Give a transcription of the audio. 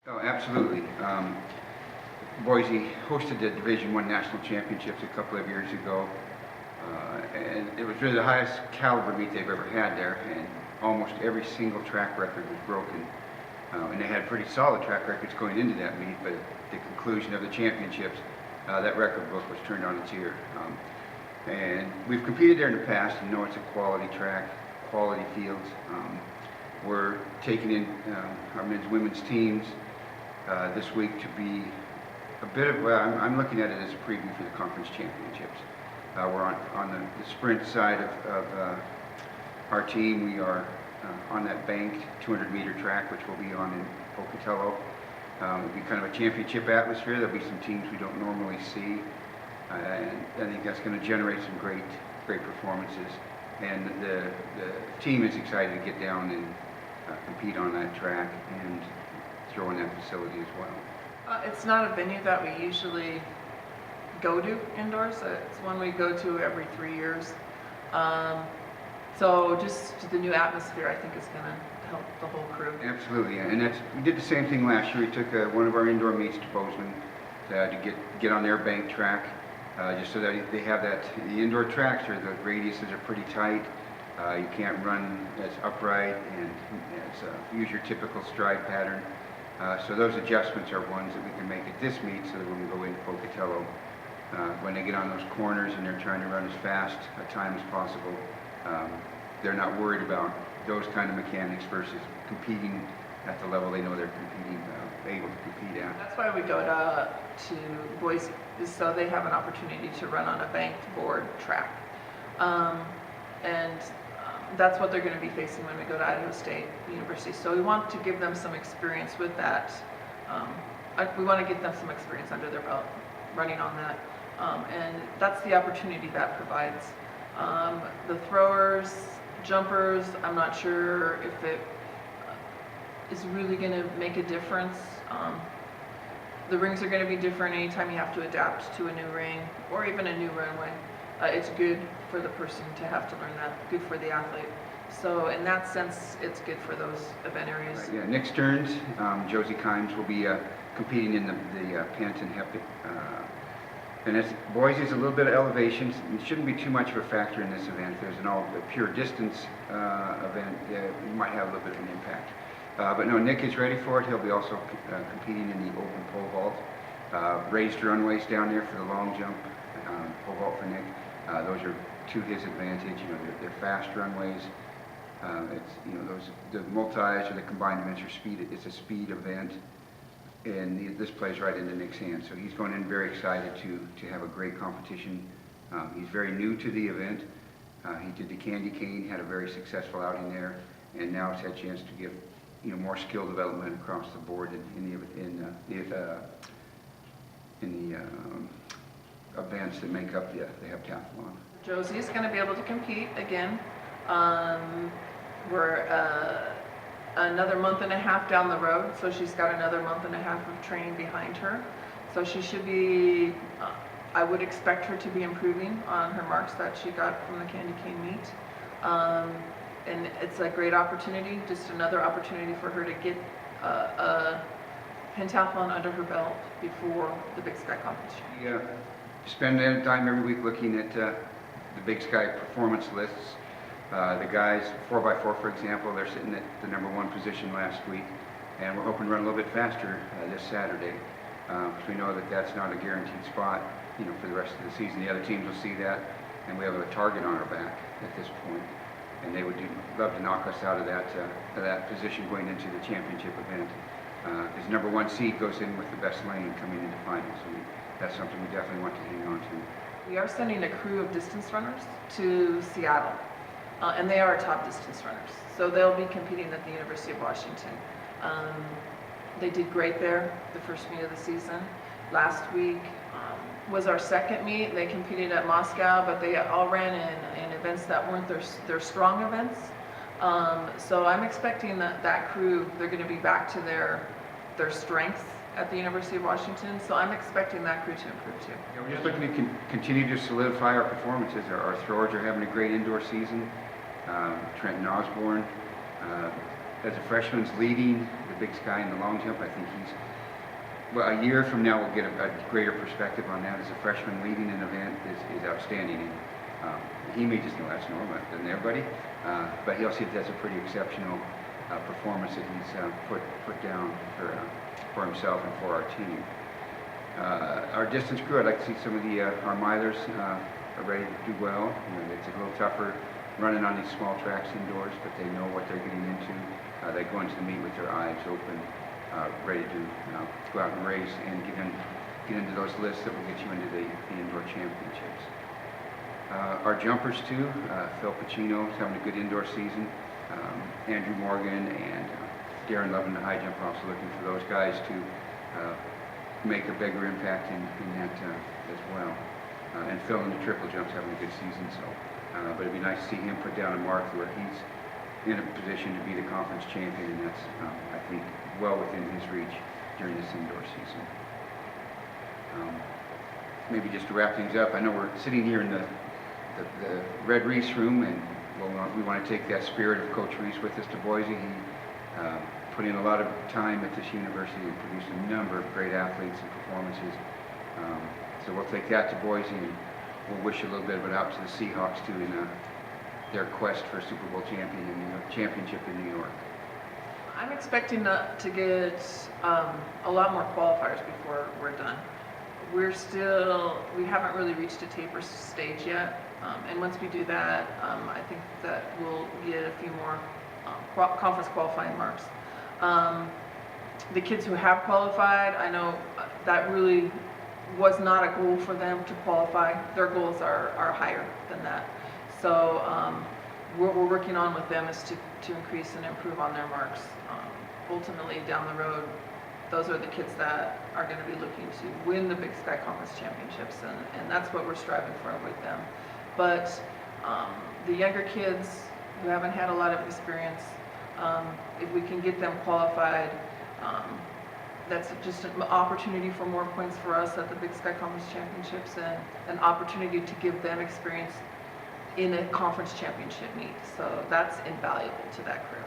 Oh, absolutely. Boise hosted the Division I National Championships a couple of years ago, and it was really the highest caliber meet they've ever had there, and almost every single track record was broken. And they had pretty solid track records going into that meet, but at the conclusion of the championships, that record book was turned on its ear. And we've competed there in the past and know it's a quality track, quality fields. We're taking in our men's women's teams this week to be a bit of, well, I'm looking at it as a preview for the conference championships. We're on the sprint side of our team. We are on that banked 200-meter track, which we'll be on in Pocatello. It'll be kind of a championship atmosphere. There'll be some teams we don't normally see. And I think that's going to generate some great performances. And the team is excited to get down and compete on that track and throw in that facility as well. It's not a venue that we usually go to indoors. It's one we go to every 3 years. So just the new atmosphere, I think, is going to help the whole crew. Absolutely, and we did the same thing last year. We took one of our indoor meets to Bozeman to get on their bank track, just so that they have that. The indoor tracks, or the radiuses are pretty tight. You can't run as upright and use your typical stride pattern. So those adjustments are ones that we can make at this meet, so that when we go into Pocatello, when they get on those corners and they're trying to run as fast a time as possible, they're not worried about those kind of mechanics versus competing at the level they know they're able to compete at. That's why we go to Boise, is so they have an opportunity to run on a banked board track. And that's what they're going to be facing when we go to Idaho State University. So we want to give them some experience with that. We want to get them some experience under their belt running on that. And that's the opportunity that provides. The throwers, jumpers, I'm not sure if it is really going to make a difference. The rings are going to be different anytime you have to adapt to a new ring or even a new runway. It's good for the person to have to learn that, good for the athlete. So in that sense, it's good for those event areas. Right, yeah, Nick Stearns, Josie Kimes will be competing in the Pant and Hep. And Boise is a little bit of elevation. It shouldn't be too much of a factor in this event. If there's a pure distance event, you might have a little bit of an impact. But no, Nick is ready for it. He'll be also competing in the open pole vault. Raised runways down there for the long jump, pole vault for Nick. Those are to his advantage. They're fast runways. The multis or the combined events are speed. It's a speed event. And this plays right into Nick's hands. So he's going in very excited to have a great competition. He's very new to the event. He did the candy cane, had a very successful outing there, and now has had a chance to give more skill development across the board in the events that make up the heptathlon. Josie is going to be able to compete again. We're another month and a half down the road, so she's got another month and a half of training behind her. So she should be, I would expect her to be improving on her marks that she got from the candy cane meet. And it's a great opportunity, just another opportunity for her to get a pentathlon under her belt before the Big Sky competition. Yeah, spend time every week looking at the Big Sky performance lists. The guys, 4x4 for example, they're sitting at the #1 position last week, and we're hoping to run a little bit faster this Saturday, because we know that that's not a guaranteed spot, for the rest of the season. The other teams will see that, and we have a target on our back at this point, and they would love to knock us out of that position going into the championship event. Because #1 seed goes in with the best lane coming into finals, and that's something we definitely want to hang on to. We are sending a crew of distance runners to Seattle. And they are top distance runners. So they'll be competing at the University of Washington. They did great there, the first meet of the season. Last week was our second meet. They competed at Moscow, but they all ran in events that weren't their strong events. So I'm expecting that crew, they're going to be back to their strengths at the University of Washington. So I'm expecting that crew to improve too. Yeah, we're just looking to continue to solidify our performances. Our throwers are having a great indoor season. Trenton Osborne, as a freshman, is leading the Big Sky in the long jump. I think he's, well, a year from now we'll get a greater perspective on that. As a freshman leading an event is outstanding. And, he may just know that's normal, doesn't everybody? But he'll see that's a pretty exceptional performance that he's put down for himself and for our team. Our distance crew, I'd like to see some of our milers are ready to do well. You know, it's a little tougher running on these small tracks indoors, but they know what they're getting into. They go into the meet with their eyes open, ready to go out and race and get into those lists that will get you into the indoor championships. Our jumpers too, Phil Pacino is having a good indoor season. Andrew Morgan and Darren Love in the high jump are also looking for those guys to make a bigger impact in that as well. And Phil in the triple jumps having a good season, so but it'd be nice to see him put down a mark where he's in a position to be the conference champion, and that's I think well within his reach during this indoor season. Maybe just to wrap things up, I know we're sitting here in the Red Reese room, and we want to take that spirit of Coach Reese with us to Boise. He put in a lot of time at this university and produced a number of great athletes and performances. So we'll take that to Boise, and we'll wish a little bit of it out to the Seahawks too in their quest for a Super Bowl championship in New York. I'm expecting to get a lot more qualifiers before we're done. We haven't really reached a taper stage yet, and once we do that, I think that we'll get a few more conference qualifying marks. The kids who have qualified, I know that really was not a goal for them to qualify. Their goals are higher than that. So what we're working on with them is to increase and improve on their marks. Ultimately, down the road, those are the kids that are going to be looking to win the Big Sky Conference Championships, and that's what we're striving for with them. But the younger kids who haven't had a lot of experience, if we can get them qualified, that's just an opportunity for more points for us at the Big Sky Conference Championships, and an opportunity to give them experience in a conference championship meet. So that's invaluable to that crew.